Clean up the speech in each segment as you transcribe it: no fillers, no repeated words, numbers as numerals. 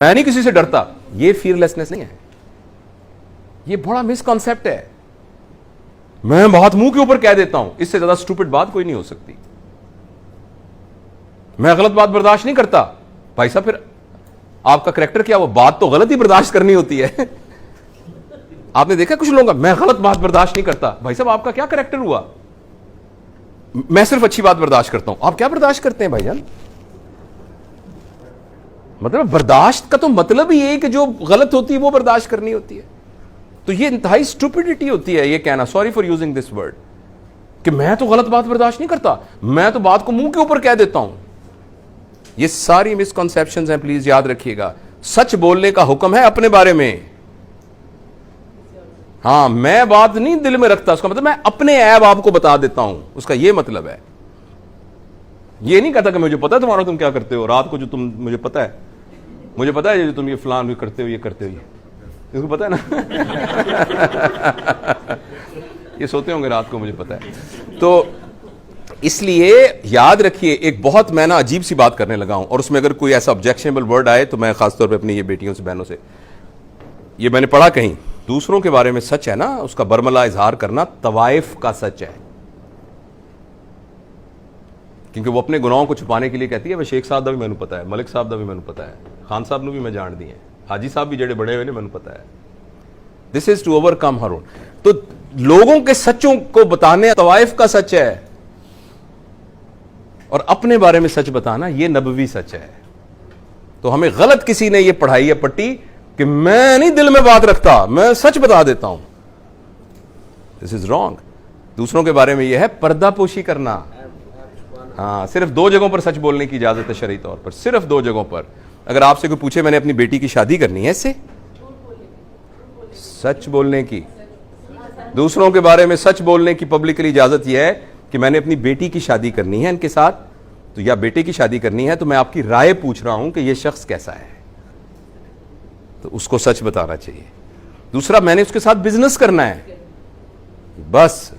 मैं नहीं किसी से डरता, ये फियरलेसनेस नहीं है, ये बड़ा मिसकॉन्सेप्ट है। मैं बात मुंह के ऊपर कह देता हूं, इससे ज्यादा स्टूपिड बात कोई नहीं हो सकती। मैं गलत बात बर्दाश्त नहीं करता, भाई साहब फिर आपका करैक्टर क्या? वो बात तो गलत ही बर्दाश्त करनी होती है। आपने देखा कुछ लोगों का, मैं गलत बात बर्दाश्त नहीं करता, भाई साहब आपका क्या करैक्टर हुआ? मैं सिर्फ अच्छी बात बर्दाश्त करता हूं, आप क्या बर्दाश्त करते हैं भाईजान? मतलब बर्दाश्त का तो मतलब ही है कि जो गलत होती है वो बर्दाश्त करनी होती है। तो ये इंतहाई स्टूपिडिटी होती है ये कहना, sorry for using this word, कि मैं तो गलत बात बर्दाश्त नहीं करता, मैं तो बात को मुंह के ऊपर कह देता हूं। ये सारी मिसकंसेप्शंस हैं, प्लीज याद रखिएगा। सच बोलने का हुक्म है अपने बारे में। हाँ, मैं बात नहीं दिल में रखता, उसका मतलब मैं अपने ऐब आपको बता देता हूं, उसका ये मतलब है। ये नहीं कहता कि मुझे पता है तुम्हारा तुम क्या करते हो रात को, जो तुम मुझे पता है जो तुम ये फलान भी करते हो, ये करते हो, इसको पता है ना। ये सोते होंगे रात को, मुझे पता है। तो इसलिए याद रखिए, एक बहुत मैं ना अजीब सी बात करने लगा हूं, और उसमें अगर कोई ऐसा ऑब्जेक्शनेबल वर्ड आए तो मैं खासतौर पे अपनी ये बेटियों से, बहनों से, ये मैंने पढ़ा कहीं, दूसरों के बारे में सच है ना, उसका बरमला इजहार करना तवाइफ का सच है। क्योंकि वो अपने गुनाहों को छुपाने के लिए कहती है, वह शेख साहब का भी मैंने पता है, मलिक साहब का भी मैंने पता है, खान साहब ने भी मैं जान दी है, हाजी साहब भी जड़े बड़े हुए ने मैंने पता है। This is to overcome her own. तो लोगों के सच्चों को बताने तवाइफ का सच है, और अपने बारे में सच बताना ये नबवी सच है। तो हमें गलत किसी ने ये पढ़ाई है पट्टी कि मैं नहीं दिल में बात रखता, मैं सच बता देता हूं। This is wrong. दूसरों के बारे में यह है पर्दापोशी करना। हाँ, सिर्फ 2 जगहों पर सच बोलने की इजाजत है शरई तौर पर, सिर्फ 2 जगहों पर। अगर आपसे कोई पूछे मैंने अपनी बेटी की शादी करनी है, इससे सच बोलने की, दूसरों के बारे में सच बोलने की पब्लिकली इजाजत यह है कि मैंने अपनी बेटी की शादी करनी है इनके साथ, तो या बेटे की शादी करनी है, तो मैं आपकी राय पूछ रहा हूं कि यह शख्स कैसा है, तो उसको सच बताना चाहिए। दूसरा, मैंने उसके साथ बिजनेस करना है, बस।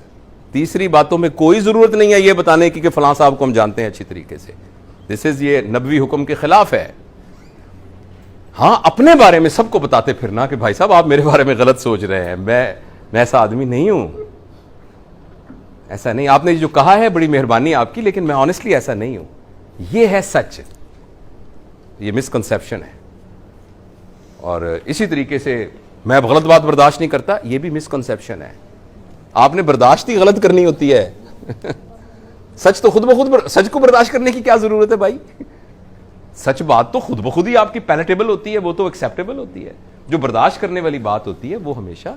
तीसरी बातों में कोई जरूरत नहीं है यह बताने की कि फलां साहब को हम जानते हैं अच्छी तरीके से। दिस इज, ये नबवी हुक्म के खिलाफ है। हां, अपने बारे में सबको बताते फिरना कि भाई साहब आप मेरे बारे में गलत सोच रहे हैं, मैं ऐसा आदमी नहीं हूं, ऐसा नहीं। आपने जो कहा है बड़ी मेहरबानी आपकी, लेकिन मैं ऑनेस्टली ऐसा नहीं हूं। यह है सच, ये मिसकंसेप्शन है। और इसी तरीके से मैं गलत बात बर्दाश्त नहीं करता, यह भी मिसकंसेप्शन है। आपने बर्दाश्त ही गलत करनी होती है। सच तो खुद ब खुद, सच को बर्दाश्त करने की क्या जरूरत है भाई? सच बात तो खुद ब खुद ही आपकी पैलेटेबल होती है, वो तो एक्सेप्टेबल होती है। जो बर्दाश्त करने वाली बात होती है वो हमेशा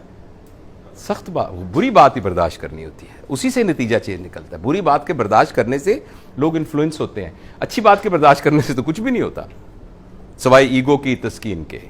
सख्त बात, बुरी बात ही बर्दाश्त करनी होती है, उसी से नतीजा चेंज निकलता है। बुरी बात के बर्दाश्त करने से लोग इन्फ्लुएंस होते हैं, अच्छी बात के बर्दाश्त करने से तो कुछ भी नहीं होता, सवाई ईगो की तस्कीन के।